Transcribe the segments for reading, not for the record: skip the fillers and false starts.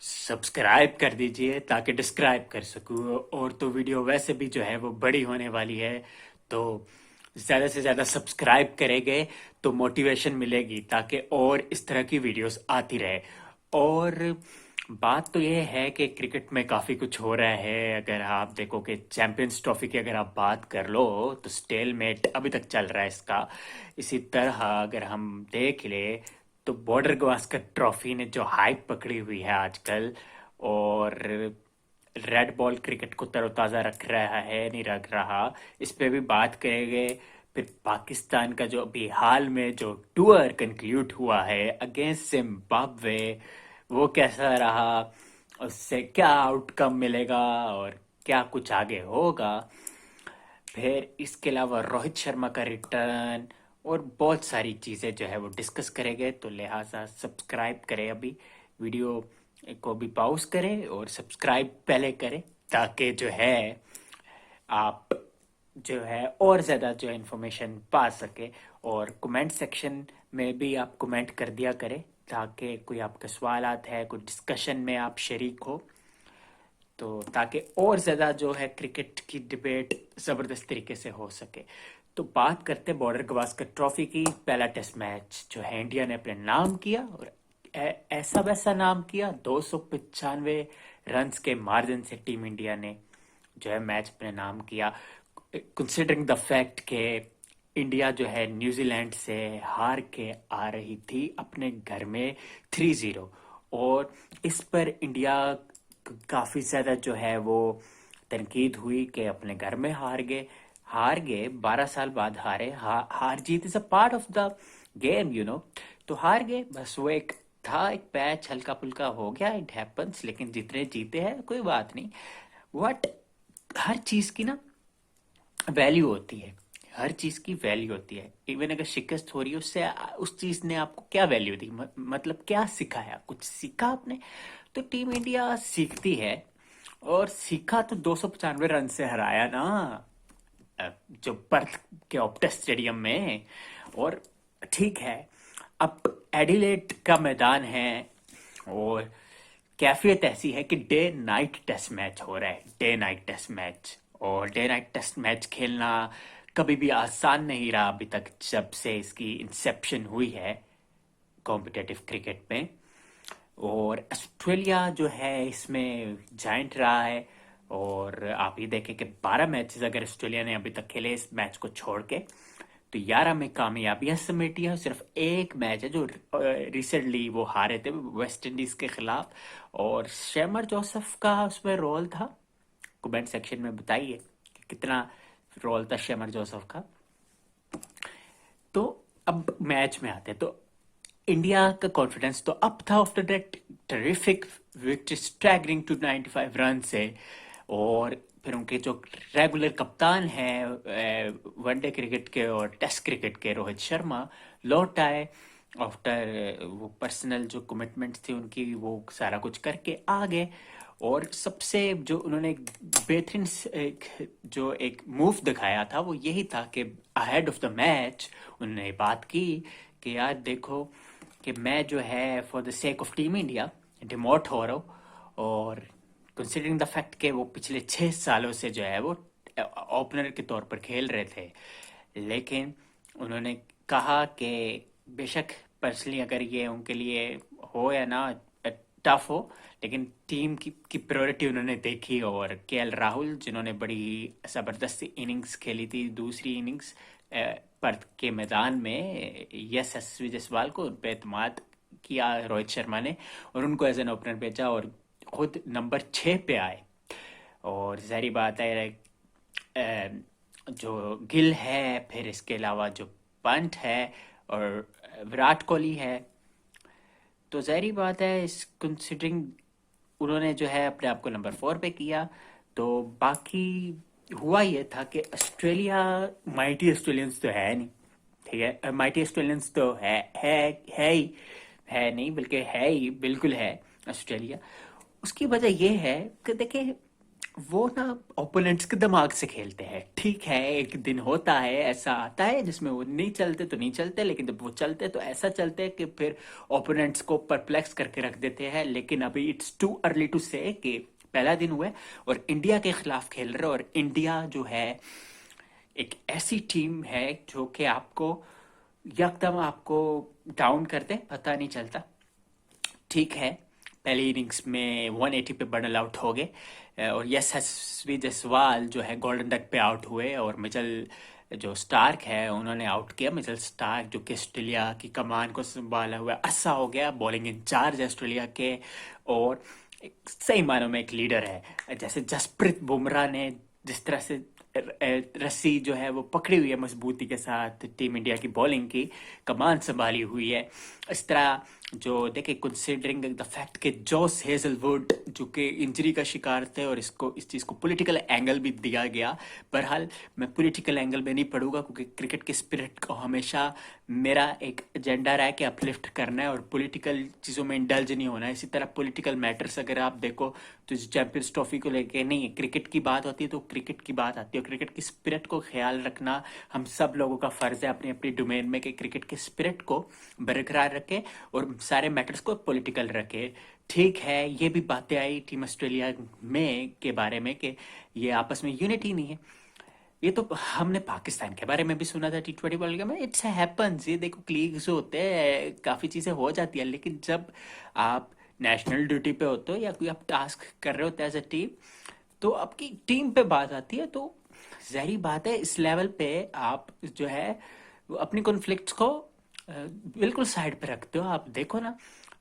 Subscribe कर दीजिए ताकि डिस्क्राइब कर सकूँ। और तो वीडियो वैसे भी जो है वो बड़ी होने वाली है, तो ज़्यादा से ज़्यादा सब्सक्राइब करेंगे तो मोटिवेशन मिलेगी ताकि और इस तरह की वीडियोस आती रहे। और बात तो ये है कि क्रिकेट में काफ़ी कुछ हो रहा है। अगर आप देखो कि चैंपियंस ट्रॉफी की अगर आप बात कर लो तो स्टेलमेट अभी तक चल रहा है इसका। इसी तरह अगर हम देख ले तो बॉर्डर गवास्कर ट्रॉफी ने जो हाइप पकड़ी हुई है आजकल, और रेड बॉल क्रिकेट को तरोताज़ा रख रहा है नहीं रख रहा, इस पे भी बात करेंगे। फिर पाकिस्तान का जो अभी हाल में जो टूर कंक्लूड हुआ है अगेंस्ट जिम्बाब्वे, वो कैसा रहा, उससे क्या आउटकम मिलेगा और क्या कुछ आगे होगा। फिर इसके अलावा रोहित शर्मा का रिटर्न और बहुत सारी चीज़ें जो है वो डिस्कस करेंगे। तो लिहाजा सब्सक्राइब करें, अभी वीडियो को भी पॉज करें और सब्सक्राइब पहले करें ताकि जो है आप जो है और ज़्यादा जो इन्फॉर्मेशन पा सके। और कमेंट सेक्शन में भी आप कमेंट कर दिया करें ताकि कोई आपके सवालात है, कोई डिस्कशन में आप शरीक हो, तो ताकि और ज़्यादा जो है क्रिकेट की डिबेट ज़बरदस्त तरीके से हो सके। तो बात करते हैं बॉर्डर गवास्कर ट्रॉफी की। पहला टेस्ट मैच जो है इंडिया ने अपने नाम किया, और ऐसा वैसा नाम किया। 295 रन्स के मार्जिन से टीम इंडिया ने जो है मैच अपने नाम किया, कंसिडरिंग द फैक्ट कि इंडिया जो है न्यूजीलैंड से हार के आ रही थी अपने घर में 3-0। और इस पर इंडिया काफ़ी ज़्यादा जो है वो तनकीद हुई कि अपने घर में हार गए 12 साल बाद हारे। हार जीत is a part of the game, तो हार गए बस, वो एक था, एक मैच हल्का फुल्का हो गया, इट हैपन्स, लेकिन जितने जीते हैं कोई बात नहीं। वट हर चीज़ की ना वैल्यू होती है, हर चीज की वैल्यू होती है। इवन अगर शिकस्त हो रही है उससे उस चीज ने आपको क्या वैल्यू दी, मतलब क्या सिखाया, कुछ सीखा आपने। तो टीम इंडिया सीखती है, और सीखा तो 295 रन से हराया ना, जो पर्थ के ऑप्टस स्टेडियम में। और ठीक है, अब एडिलेड का मैदान है, और कैफियत ऐसी है कि डे नाइट टेस्ट मैच हो रहा है, डे नाइट टेस्ट मैच। और डे नाइट टेस्ट मैच खेलना कभी भी आसान नहीं रहा अभी तक, जब से इसकी इंसेप्शन हुई है कॉम्पिटेटिव क्रिकेट में। और ऑस्ट्रेलिया जो है इसमें जाइंट रहा है। और आप ये देखें कि 12 मैचेस अगर ऑस्ट्रेलिया ने अभी तक खेले इस मैच को छोड़ के, तो 11 में कामयाबियां समेटी है। सिर्फ एक मैच है जो रिसेंटली वो हारे थे वेस्ट इंडीज के खिलाफ। और शेमर जोसेफ का उसमें रोल था, कमेंट सेक्शन में बताइए कि कितना रोल था शेमर जोसेफ का। तो अब मैच में आते हैं, तो इंडिया का कॉन्फिडेंस तो अप था after that terrific victory staggering to 95 run से। और फिर उनके जो रेगुलर कप्तान हैं वनडे क्रिकेट के और टेस्ट क्रिकेट के, रोहित शर्मा, लौट आए आफ्टर वो पर्सनल जो कमिटमेंट्स थी उनकी, वो सारा कुछ करके आ गए। और सबसे जो उन्होंने बेहतरीन जो एक मूव दिखाया था वो यही था कि अहेड ऑफ द मैच उन्होंने बात की कि यार देखो कि मैं जो है for the sake of team India demote हो रहा हूँ। और कंसिडरिंग द फैक्ट कि वो पिछले 6 सालों से जो है वो ओपनर के तौर पर खेल रहे थे, लेकिन उन्होंने कहा कि बेशक पर्सनली अगर ये उनके लिए हो या ना टफ हो, लेकिन टीम की प्रायोरिटी उन्होंने देखी। और केएल राहुल जिन्होंने बड़ी ज़बरदस्त इनिंग्स खेली थी, दूसरी इनिंग्स पर्थ के मैदान में, यस एस जायसवाल को उन पे एतमाद किया रोहित शर्मा ने, और उनको एज एन ओपनर भेजा और खुद नंबर 6 पे आए। और जहरी बात है जो गिल है, फिर इसके अलावा जो पंत है और विराट कोहली है, तो ज़ाहिर बात है इस कंसिडरिंग उन्होंने जो है अपने आप को नंबर 4 पे किया। तो बाकी हुआ ये था कि ऑस्ट्रेलिया माइटी ऑस्ट्रेलियंस तो है नहीं, ठीक है, माइटी ऑस्ट्रेलियंस तो है ही, है नहीं बल्कि है ही, बिल्कुल है ऑस्ट्रेलिया। उसकी वजह ये है कि देखिए वो ना ओपोनेंट्स के दिमाग से खेलते हैं। ठीक है, एक दिन होता है, ऐसा आता है जिसमें वो नहीं चलते तो नहीं चलते, लेकिन जब वो चलते तो ऐसा चलते हैं कि फिर ओपोनेंट्स को परप्लेक्स करके रख देते हैं। लेकिन अभी इट्स टू अर्ली टू से कि पहला दिन हुआ है और इंडिया के खिलाफ खेल रहे हैं, और इंडिया जो है एक ऐसी टीम है जो कि आपको एकदम आपको डाउन कर दे, पता नहीं चलता। ठीक है, पहली इनिंग्स में 180 पे बर्नल आउट हो गए, और यशस्वी जायसवाल जो है गोल्डन डक पे आउट हुए, और मिचेल जो स्टार्क है उन्होंने आउट किया। मिचेल स्टार्क जो कि ऑस्ट्रेलिया की कमान को संभाला हुआ अस्सा हो गया, बॉलिंग इंचार्ज है ऑस्ट्रेलिया के, और सही मानों में एक लीडर है। जैसे जसप्रीत बुमराह ने जिस तरह से रस्सी जो है वो पकड़ी हुई है मजबूती के साथ, टीम इंडिया की बॉलिंग की कमान संभाली हुई है, इस तरह जो देखे कंसिडरिंग द फैक्ट कि जॉस हेजलवुड जो कि इंजरी का शिकार थे, और इसको इस चीज़ को पॉलिटिकल एंगल भी दिया गया। बहरहाल मैं पॉलिटिकल एंगल में नहीं पढ़ूंगा, क्योंकि क्रिकेट के स्पिरिट को हमेशा मेरा एक एजेंडा रहा है कि अपलिफ्ट करना है और पॉलिटिकल चीज़ों में इंडल्ज नहीं होना है। इसी तरह पॉलिटिकल मैटर्स अगर आप देखो तो चैंपियंस ट्रॉफी को लेके नहीं है, क्रिकेट की बात होती है तो क्रिकेट की बात आती है, और क्रिकेट की स्पिरिट को ख्याल रखना हम सब लोगों का फर्ज है अपनी अपनी डोमेन में, कि क्रिकेट के स्पिरिट को बरकरार रखे और सारे मैटर्स को पॉलिटिकल रखे। ठीक है, ये भी बातें आई टीम ऑस्ट्रेलिया में के बारे में कि ये आपस में यूनिटी नहीं है। ये तो हमने पाकिस्तान के बारे में भी सुना था T20 वर्ल्ड कप में। इट्स हैपन्स, ये देखो लीग्स होते हैं, काफ़ी चीज़ें हो जाती है, लेकिन जब आप नेशनल ड्यूटी पे होते हो या कोई आप टास्क कर रहे होते एज अ टीम, तो आपकी टीम पे बात आती है, तो जाहिर बात है इस लेवल पे आप जो है वो अपनी कॉन्फ्लिक्ट्स को बिल्कुल साइड पे रखते हो। आप देखो ना,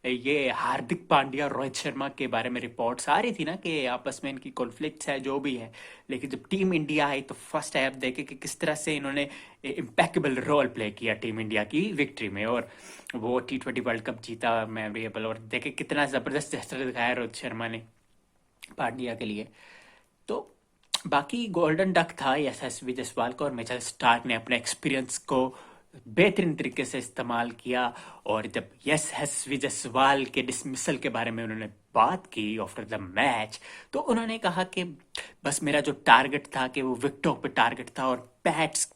ये हार्दिक पांड्या और रोहित शर्मा के बारे में रिपोर्ट्स आ रही थी ना कि आपस में इनकी कॉन्फ्लिक्ट्स है जो भी है, लेकिन जब टीम इंडिया आई तो फर्स्ट आप देखे कि किस तरह से इन्होंने इम्पेक्केबल रोल प्ले किया टीम इंडिया की विक्ट्री में, और वो T20 वर्ल्ड कप जीता मेमोरेबल। और देखे कितना जबरदस्त जेस्चर दिखाया रोहित शर्मा ने पांड्या के लिए। तो बाकी गोल्डन डक था यशस्वी जायसवाल को, और मिचेल स्टार्क ने अपने एक्सपीरियंस को बेहतरीन तरीके से इस्तेमाल किया। और जब यशस्वी जायसवाल के डिसमिसल के बारे में उन्होंने बात की आफ्टर द मैच, तो उन्होंने कहा कि बस मेरा जो टारगेट था कि वो विकेटों पे टारगेट था और बैट्स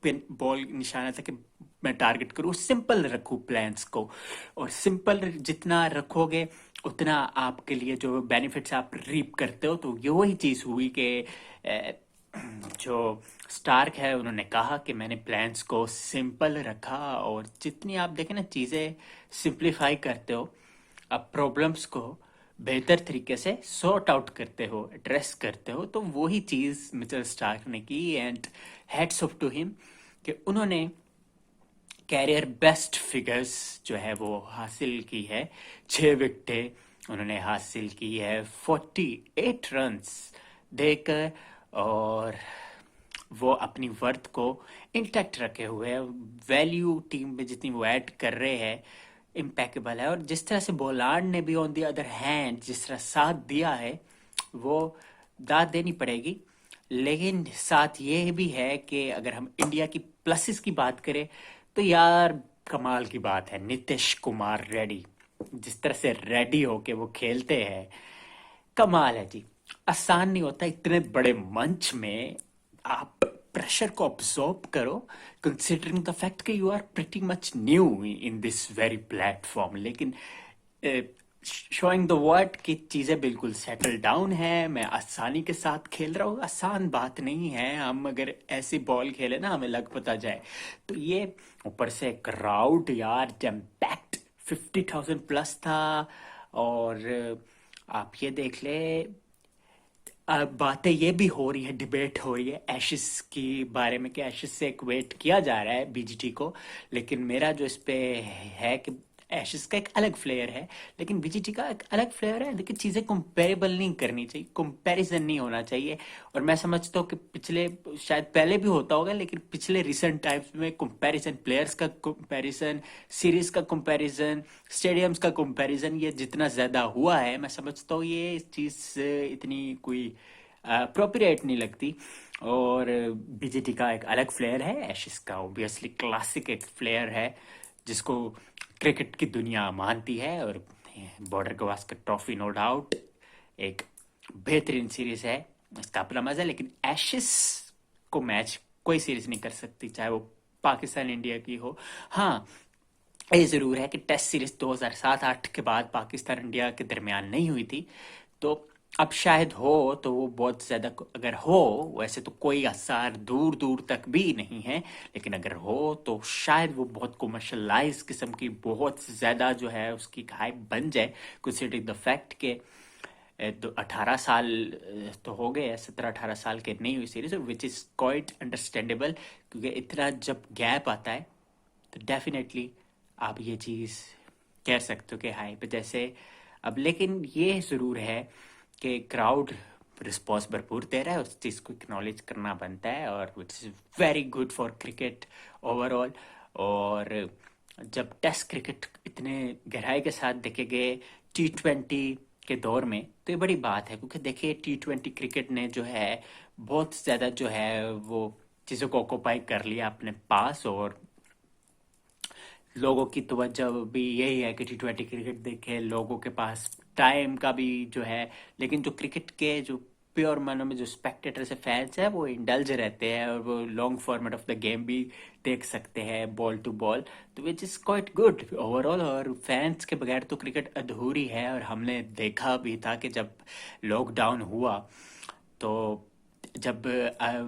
पे बॉल निशाना था कि मैं टारगेट करूँ, सिंपल रखूँ प्लान्स को, और सिंपल जितना रखोगे उतना आपके लिए जो बेनिफिट्स आप रीप करते हो। तो ये वही चीज़ हुई कि अ, जो स्टार्क है उन्होंने कहा कि मैंने प्लान्स को सिंपल रखा, और जितनी आप देखें ना चीज़ें सिंप्लीफाई करते हो, आप प्रॉब्लम्स को बेहतर तरीके से सॉर्ट आउट करते हो, एड्रेस करते हो, तो वही चीज़ मिस्टर स्टार्क ने की। And heads off to him कि उन्होंने कैरियर बेस्ट फिगर्स जो है वो हासिल की है। 6 विकेटें उन्होंने हासिल की है 48 रन्स देकर, और वो अपनी वर्थ को इंटैक्ट रखे हुए हैं। वैल्यू टीम में जितनी वो ऐड कर रहे हैं इम्पेकेबल है, और जिस तरह से बोलार्ड ने भी ऑन द अदर हैंड जिस तरह साथ दिया है वो दाद देनी पड़ेगी। लेकिन साथ ये भी है कि अगर हम इंडिया की प्लसेस की बात करें तो यार कमाल की बात है, नीतीश कुमार रेड्डी जिस तरह से रेडी होके वो खेलते हैं, कमाल है जी। आसान नहीं होता इतने बड़े मंच में आप प्रेशर को ऑब्जॉर्ब करो, कंसिडरिंग द फैक्ट कि you are pretty much new in this very platform, लेकिन शोइंग द वर्ल्ड की चीज़ें बिल्कुल सेटल डाउन है। मैं आसानी के साथ खेल रहा हूँ, आसान बात नहीं है। हम अगर ऐसी बॉल खेले ना हमें लग पता जाए, तो ये ऊपर से क्राउड यार जैम पैक्ड 50,000 प्लस था। और आप ये देख ले, अब बातें ये भी हो रही है, डिबेट हो रही है एशिस की बारे में कि एशिस से इक्वेट किया जा रहा है बीजीटी को, लेकिन मेरा जो इस पे है कि एशिस का एक अलग फ्लेयर है लेकिन बीजीटी का एक अलग फ्लेयर है, लेकिन चीज़ें कंपेरेबल नहीं करनी चाहिए, कंपैरिजन नहीं होना चाहिए। और मैं समझता हूँ कि पिछले शायद पहले भी होता होगा, लेकिन पिछले रिसेंट टाइम्स में कंपैरिजन, प्लेयर्स का कंपैरिजन, सीरीज का कंपैरिजन, स्टेडियम्स का कंपैरिजन, ये जितना ज़्यादा हुआ है मैं समझता हूँ ये चीज़ इतनी कोई अप्रोप्रिएट नहीं लगती। और बीजेटी का एक अलग फ्लेयर है, एशिस का ऑब्वियसली क्लासिक एक फ्लेयर है जिसको क्रिकेट की दुनिया मानती है। और Border Gavaskar trophy no doubt एक बेहतरीन सीरीज है, इसका अपना मजा है, लेकिन एशेस को मैच कोई सीरीज नहीं कर सकती, चाहे वो पाकिस्तान इंडिया की हो। हाँ, ये जरूर है कि टेस्ट सीरीज 2007-8 के बाद पाकिस्तान इंडिया के दरमियान नहीं हुई थी, तो अब शायद हो, तो वो बहुत ज्यादा, अगर हो, वैसे तो कोई आसार दूर दूर तक भी नहीं है, लेकिन अगर हो तो शायद वो बहुत कमर्शलाइज किस्म की, बहुत ज्यादा जो है उसकी हाइप बन जाए, कंसिडरिंग द फैक्ट के 18 साल तो हो गए, 17-18 साल के नहीं हुई series, which is quite understandable, क्योंकि इतना जब गैप आता है तो डेफिनेटली आप ये चीज़ कह सकते हो कि हाइप जैसे। अब लेकिन ये ज़रूर है कि क्राउड रिस्पॉन्स भरपूर दे रहा है, उस चीज़ को एक्नॉलेज करना बनता है, और which is very good for cricket overall. और जब टेस्ट क्रिकेट इतने गहराई के साथ देखे गए T20 के दौर में, तो ये बड़ी बात है, क्योंकि देखिए T20 क्रिकेट ने जो है बहुत ज़्यादा जो है वो चीज़ों को ऑक्यूपाई कर लिया अपने पास, और लोगों की तवज्जो भी यही है कि T20 क्रिकेट देखे, लोगों के पास टाइम का भी जो है, लेकिन जो क्रिकेट के जो प्योर मानो में जो स्पेक्टेटर्स है, फैंस है, वो इंडल्ज रहते हैं, और वो long format of the game भी देख सकते हैं, बॉल टू बॉल, तो which is quite good overall. और फैंस के बगैर तो क्रिकेट अधूरी है, और हमने देखा भी था कि जब लॉकडाउन हुआ, तो जब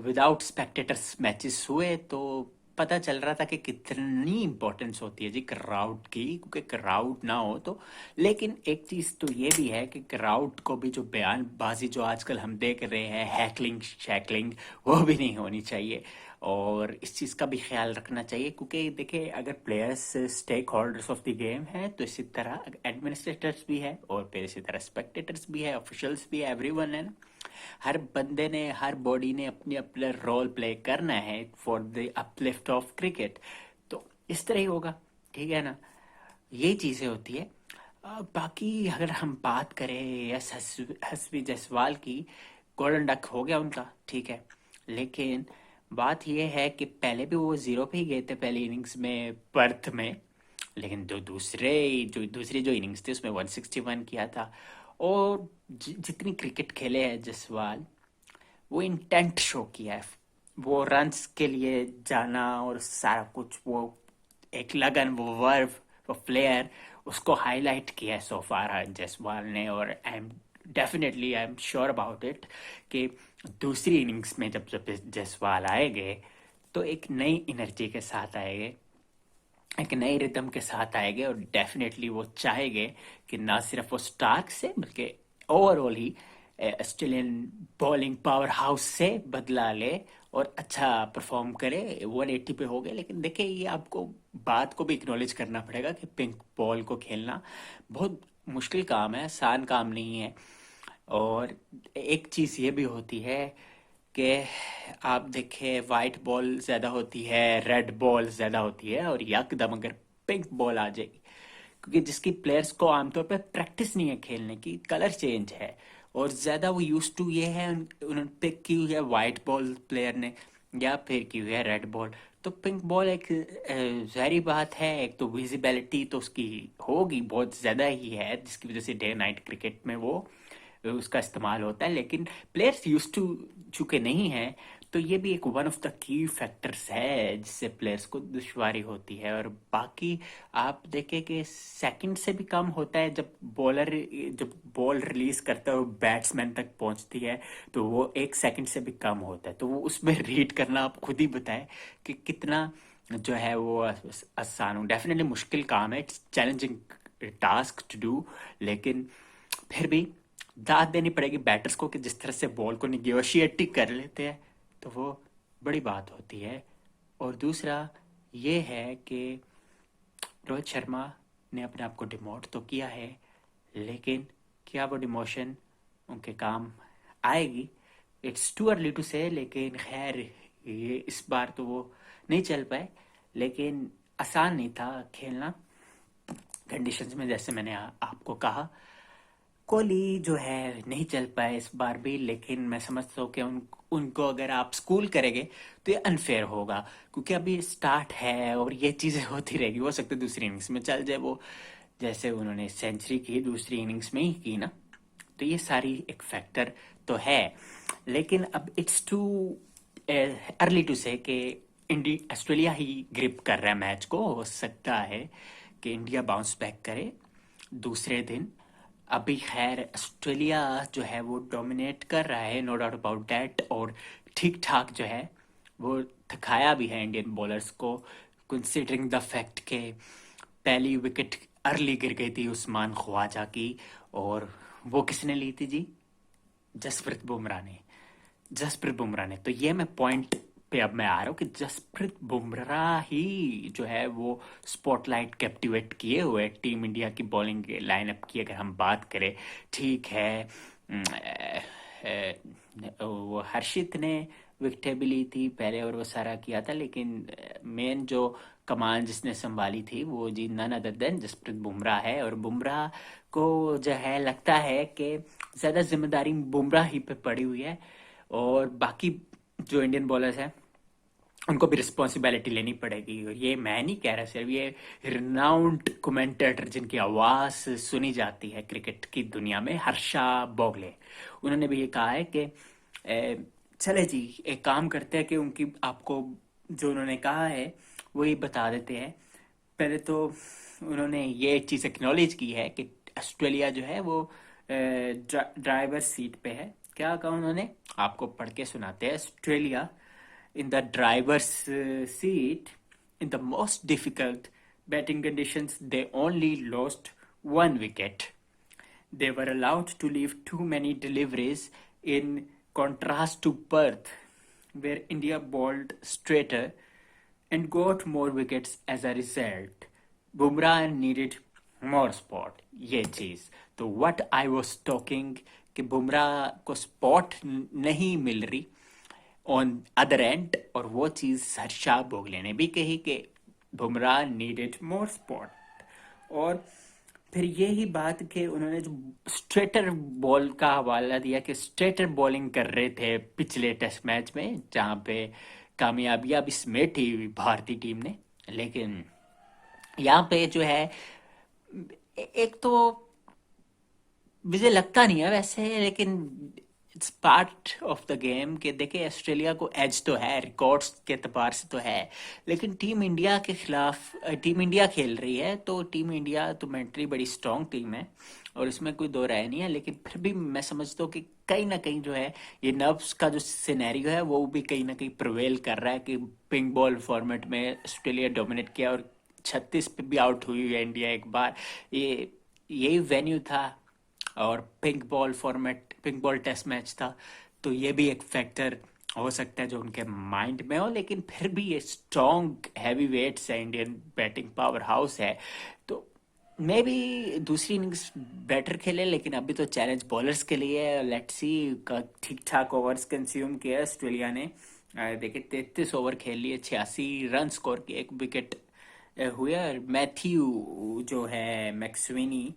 विदाउट स्पेक्टेटर्स मैचेस हुए, तो पता चल रहा था कि कितनी इंपॉर्टेंस होती है जी क्राउड की, क्योंकि क्राउड ना हो तो। लेकिन एक चीज़ तो ये भी है कि क्राउड को भी जो बयानबाजी जो आजकल हम देख रहे हैं, हैकलिंग शैकलिंग, वो भी नहीं होनी चाहिए, और इस चीज़ का भी ख्याल रखना चाहिए, क्योंकि देखिए अगर players stakeholders of the game है, तो इसी तरह एडमिनिस्ट्रेटर्स भी है, और फिर इसी तरह स्पेक्टेटर्स भी है, ऑफिशियल्स भी है, एवरीवन है ना। हर बंदे ने, हर बॉडी ने अपने अपने रोल प्ले करना है for the uplift of cricket, तो इस तरह ही होगा, ठीक है ना। ये चीज़ें होती है। बाकी अगर हम बात करें यस हस्वी जायसवाल की, गोल्डन डक हो गया उनका, ठीक है, लेकिन बात यह है कि पहले भी वो जीरो पे ही गए थे पहली इनिंग्स में पर्थ में, लेकिन दूसरी जो इनिंग्स थी उसमें 161 किया था। और जितनी क्रिकेट खेले हैं जसवाल, वो इंटेंट शो किया है, वो रन्स के लिए जाना और सारा कुछ, वो एक लगन, वो वर्व, वो फ्लेयर, उसको हाईलाइट किया है सो फार जसवाल ने। और I am sure about it कि दूसरी इनिंग्स में जब जसवाल आएंगे, तो एक नई एनर्जी के साथ आएंगे, एक नई रिदम के साथ आएंगे, और डेफिनेटली वो चाहेंगे कि ना सिर्फ वो स्टार्क से, बल्कि ओवरऑल ही ऑस्ट्रेलियन बॉलिंग पावर हाउस से बदला ले और अच्छा परफॉर्म करे। 180 पे हो गए, लेकिन देखिए ये आपको बात को भी एक्नॉलेज करना पड़ेगा कि पिंक बॉल को खेलना बहुत मुश्किल काम है, आसान काम नहीं है। और एक चीज़ ये भी होती है कि आप देखें, वाइट बॉल ज़्यादा होती है, रेड बॉल ज़्यादा होती है, और यकदम अगर पिंक बॉल आ जाएगी, क्योंकि जिसकी प्लेयर्स को आमतौर पर प्रैक्टिस नहीं है खेलने की, कलर चेंज है, और ज़्यादा वो यूज टू ये है, उन्होंने पिक की हुई है वाइट बॉल प्लेयर ने, या फिर की हुई है रेड बॉल, तो पिंक बॉल एक ज़ाहिर बात है, एक तो विजिबिलिटी तो उसकी होगी बहुत ज़्यादा ही है, जिसकी वजह से डे नाइट क्रिकेट में वो उसका इस्तेमाल होता है, लेकिन प्लेयर्स यूज टू चुके नहीं हैं, तो ये भी एक one of the key factors है जिससे प्लेयर्स को दुश्वारी होती है। और बाकी आप देखें कि सेकंड से भी कम होता है जब बॉल रिलीज करता है, वो बैट्समैन तक पहुंचती है, तो वो 1 सेकंड से भी कम होता है, तो वो उसमें रीड करना आप खुद ही बताएं कि कितना जो है वो आसान हो। डेफिनेटली मुश्किल काम है, it's challenging task to do, लेकिन फिर भी दाद देनी पड़ेगी बैटर्स को कि जिस तरह से बॉल को निगोशिएट कर लेते हैं, तो वो बड़ी बात होती है। और दूसरा ये है कि रोहित शर्मा ने अपने आप को डिमोट तो किया है, लेकिन क्या वो डिमोशन उनके काम आएगी, इट्स टू अर्ली टू से, लेकिन खैर ये इस बार तो वो नहीं चल पाए, लेकिन आसान नहीं था खेलना कंडीशंस में, जैसे मैंने आपको कहा। कोहली जो है नहीं चल पाए इस बार भी, लेकिन मैं समझता हूँ कि उनको अगर आप स्कूल करेंगे तो ये अनफेयर होगा, क्योंकि अभी स्टार्ट है और ये चीज़ें होती रहेगी, हो सकता है दूसरी इनिंग्स में चल जाए वो, जैसे उन्होंने सेंचुरी की दूसरी इनिंग्स में ही की ना, तो ये सारी एक फैक्टर तो है, लेकिन अब इट्स टू अर्ली टू से कि ऑस्ट्रेलिया ही ग्रिप कर रहा है मैच को। हो सकता है कि इंडिया बाउंस बैक करे दूसरे दिन। अभी खैर ऑस्ट्रेलिया जो है वो डोमिनेट कर रहा है, नो डाउट अबाउट दैट, और ठीक ठाक जो है वो थकाया भी है इंडियन बॉलर्स को, कंसिडरिंग द फैक्ट के पहली विकेट अर्ली गिर गई थी उस्मान ख्वाजा की, और वो किसने ली थी जी? जसप्रीत बुमराह ने। जसप्रीत बुमराह ने। तो ये मैं पॉइंट पे अब मैं आ रहा हूँ कि जसप्रीत बुमराह ही जो है वो स्पॉटलाइट कैप्टिवेट किए हुए टीम इंडिया की बॉलिंग लाइनअप की अगर हम बात करें। ठीक है, वो हर्षित ने विकेटें भी ली थी पहले और वो सारा किया था, लेकिन मेन जो कमान जिसने संभाली थी वो जी none other than Jasprit Bumrah है। और बुमराह को जो है लगता है कि ज़्यादा जिम्मेदारी बुमराह ही पे पड़ी हुई है, और बाकी जो इंडियन बॉलर्स हैं उनको भी रिस्पॉन्सिबिलिटी लेनी पड़ेगी। और ये मैं नहीं कह रहा, सिर्फ ये रिनाउंड कमेंटेटर जिनकी आवाज़ सुनी जाती है क्रिकेट की दुनिया में, हर्षा बोगले, उन्होंने भी ये कहा है कि चले जी एक काम करते हैं कि उनकी आपको जो उन्होंने कहा है वो ही बता देते हैं। पहले तो उन्होंने ये चीज़ एक्नॉलेज की है कि ऑस्ट्रेलिया जो है वो ड्राइवर सीट पे है। क्या कहा उन्होंने, आपको पढ़ के सुनाते हैं। Australia in the driver's seat in the most difficult batting conditions. They only lost one wicket. They were allowed to leave too many deliveries, in contrast to Perth, where India bowled straighter and got more wickets as a result. Bumrah needed more spot. ये चीज तो what I was talking कि बुमराह को spot नहीं मिल रही on other and, और वो चीज़ Harsha Bogle ने भी कही कि बुमराह नीडेड मोर स्पॉट। और फिर यही बात कि उन्होंने जो स्ट्रेटर बॉल का हवाला दिया कि स्ट्रेटर बॉलिंग कर रहे थे पिछले टेस्ट मैच में, जहाँ पे कामयाबियां भी समेटी भारतीय टीम ने, लेकिन यहाँ पे जो है एक तो मुझे लगता नहीं है वैसे, लेकिन it's part of the game कि देखिए ऑस्ट्रेलिया को एज तो है, रिकॉर्ड्स के एतबार से तो है, लेकिन टीम इंडिया के खिलाफ टीम इंडिया खेल रही है, तो टीम इंडिया तो मेंटली बड़ी स्ट्रांग टीम है और इसमें कोई दो राय नहीं है। लेकिन फिर भी मैं समझता हूँ कि कहीं ना कहीं जो है ये नर्व्स का जो सिनेरियो है वो भी कहीं ना कहीं प्रिवेल कर रहा है कि पिंक बॉल फॉर्मेट में ऑस्ट्रेलिया डोमिनेट किया और 36 पे भी आउट हुई है इंडिया एक बार। ये यही वेन्यू था और pink ball format, pink ball test match था, तो ये भी एक फैक्टर हो सकता है जो उनके माइंड में हो। लेकिन फिर भी ये स्ट्रॉन्ग हैवी वेट्स है, इंडियन बैटिंग पावर हाउस है, तो मे भी दूसरी इनिंग्स बेटर खेले, लेकिन अभी तो चैलेंज बॉलर्स के लिए। लेट्स सी, का ठीक ठाक ओवर्स कंज्यूम किया ऑस्ट्रेलिया ने। देखिए 33 ओवर खेल लिए, 86 रन स्कोर किए, एक विकेट हुए। और मैथ्यू जो है मैक्सविनी,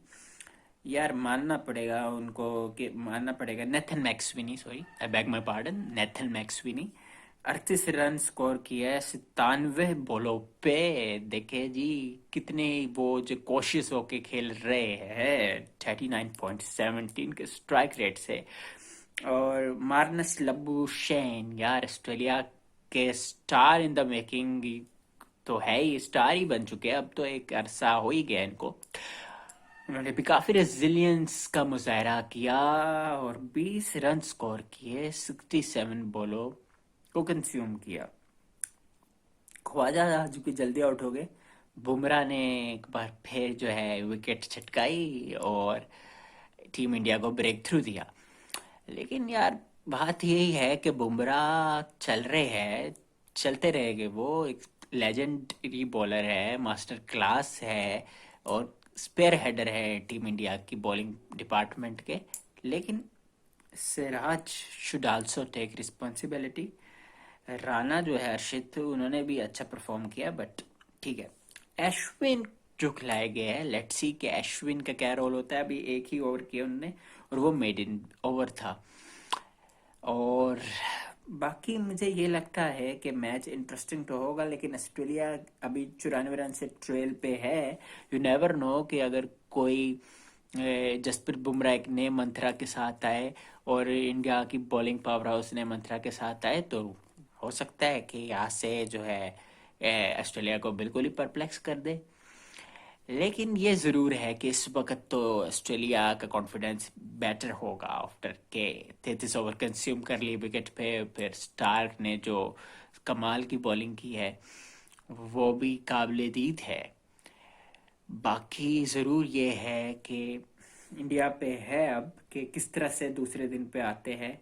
यार मानना पड़ेगा उनको कि मानना पड़ेगा, Nathan McSweeney, sorry I beg my pardon, Nathan McSweeney 38 run score किया है 97 बॉलों पे। देखे जी कितने वो जो कोशिश होके खेल रहे हैं 39.17 के स्ट्राइक रेट से। और मार्नस लबुशेन, यार ऑस्ट्रेलिया के स्टार इन द मेकिंग तो है ही, स्टार ही बन चुके हैं अब तो, एक अरसा हो ही गया इनको। उन्होंने भी काफी रेजिलियंस का मुजाहरा किया और 20 रन स्कोर किए, 67 बॉलों को कंज्यूम किया। ख्वाजा जो कि जल्दी आउट हो गए, बुमराह ने एक बार फिर जो है विकेट छटकाई और टीम इंडिया को ब्रेक थ्रू दिया। लेकिन यार बात यही है कि बुमराह चल रहे हैं, चलते रहेंगे, वो एक लेजेंडरी बॉलर है, मास्टर क्लास है और स्पेयर हेडर है टीम इंडिया की बॉलिंग डिपार्टमेंट के। लेकिन Siraj should also take responsibility. Rana जो है हर्षित, उन्होंने भी अच्छा परफॉर्म किया, बट ठीक है। अश्विन जो खिलाए गए हैं, लेट्स सी कि अश्विन का क्या रोल होता है। अभी एक ही ओवर किया उन्होंने और वो मेडन ओवर था। और बाकी मुझे ये लगता है कि मैच इंटरेस्टिंग तो होगा, लेकिन ऑस्ट्रेलिया अभी 94 रन से ट्रेल पे है। यू नेवर नो कि अगर कोई जसप्रीत बुमराह एक नए मंत्रा के साथ आए और इंडिया की बॉलिंग पावर हाउस नए मंत्रा के साथ आए, तो हो सकता है कि यहाँ से जो है ऑस्ट्रेलिया को बिल्कुल ही परप्लेक्स कर दे। लेकिन ये ज़रूर है कि इस वक्त तो ऑस्ट्रेलिया का कॉन्फिडेंस बेटर होगा आफ्टर के 33 ओवर कंज्यूम कर लिए विकेट पे। फिर स्टार्क ने जो कमाल की बॉलिंग की है वो भी काबिल दीद है। बाकी ज़रूर ये है कि इंडिया पे है अब कि किस तरह से दूसरे दिन पे आते हैं,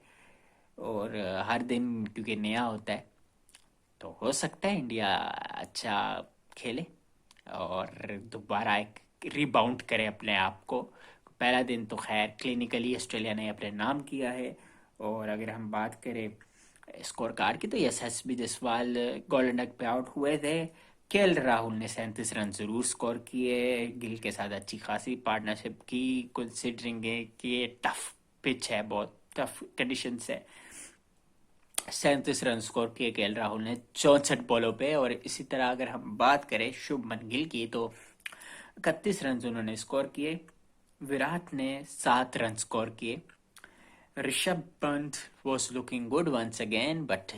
और हर दिन क्योंकि नया होता है तो हो सकता है इंडिया अच्छा खेले और दोबारा एक रिबाउंड करे अपने आप को। पहला दिन तो खैर क्लिनिकली ऑस्ट्रेलिया ने अपने नाम किया है। और अगर हम बात करें स्कोर कार्ड की तो यशस्वी जायसवाल गोल्डन डक पे आउट हुए थे। केएल राहुल ने 37 रन जरूर स्कोर किए, गिल के साथ अच्छी खासी पार्टनरशिप की, कंसिडरिंग कि ये टफ पिच है, बहुत टफ कंडीशंस है। 37 रन स्कोर किए केएल राहुल ने 64 बॉलों पे। और इसी तरह अगर हम बात करें शुभमन गिल की तो 31 रन उन्होंने स्कोर किए। विराट ने 7 रन स्कोर किए। Rishabh Pant was looking good once again, but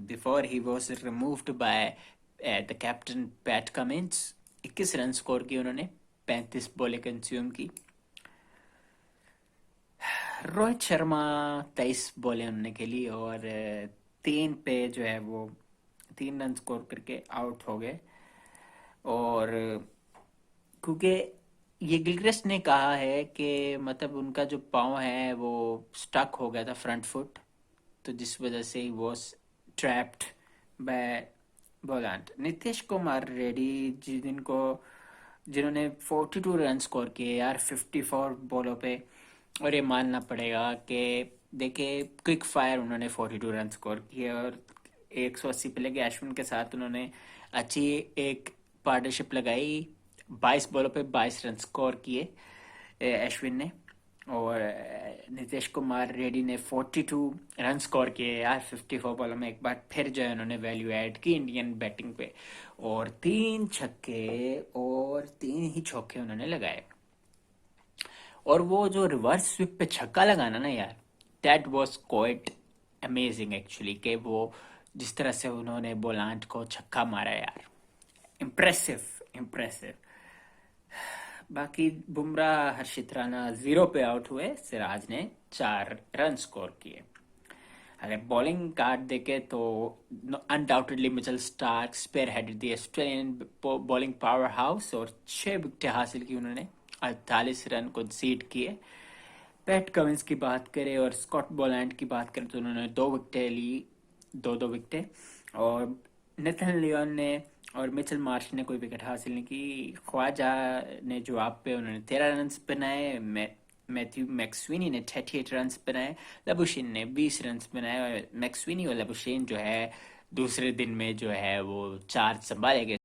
before he was removed by the captain Pat Cummins, 21 run score किए उन्होंने, 35 बॉलें कंज्यूम की। रोहित शर्मा 23 बॉलें उन्होंने खेली और 3 पे जो है वो 3 रन स्कोर करके आउट हो गए। और क्योंकि ये गिलक्रिस्ट ने कहा है कि मतलब उनका जो पाँव है वो स्टक हो गया था, फ्रंट फुट, तो जिस वजह से ही वो ट्रैप्ड बाय बोलांट। नीतीश कुमार रेड्डी जिन्होंने 42 रन स्कोर किए यार 54 बॉलों पे। और ये मानना पड़ेगा कि देखिए क्विक फायर उन्होंने 42 रन स्कोर किए और 180 पे लगे। अश्विन के साथ उन्होंने अच्छी एक पार्टनरशिप लगाई, 22 बॉलों पे 22 रन स्कोर किए अश्विन ने। और नीतीश कुमार रेड्डी ने 42 रन स्कोर किए यार 54 बॉलों में। एक बार फिर जो है उन्होंने वैल्यू ऐड की इंडियन बैटिंग पे, और 3 छक्के और 3 ही चौके उन्होंने लगाए। और वो जो रिवर्स स्विप पे छक्का लगाना ना यार, that was quite amazing actually, कि वो जिस तरह से उन्होंने बोलांट को छक्का मारा यार, इम्प्रेसिव इम्प्रेसिव। बाकी बुमराह हर्षित राणा 0 पे आउट हुए, सिराज ने 4 रन स्कोर किए। अगर बॉलिंग कार्ड देखे तो undoubtedly Mitchell Starc spearheaded the Australian bowling powerhouse और 6 विकेटें हासिल की उन्होंने, 48 रन कंसीड किए। पैट कमिंस की बात करें और स्कॉट बोलैंड की बात करें तो उन्होंने 2 विकेटें ली, 2-2 विकेटें। और नेथन लियोन ने और मिचेल मार्श ने कोई विकेट हासिल नहीं की। ख्वाजा ने जवाब पे उन्होंने 13 रन बनाए। मैथ्यू मैक्सविनी ने 38 रन बनाए। लबुशेन ने 20 रन बनाए। और मैक्सविनी और लबुशेन जो है दूसरे दिन में जो है वो चार्ज संभालेंगे।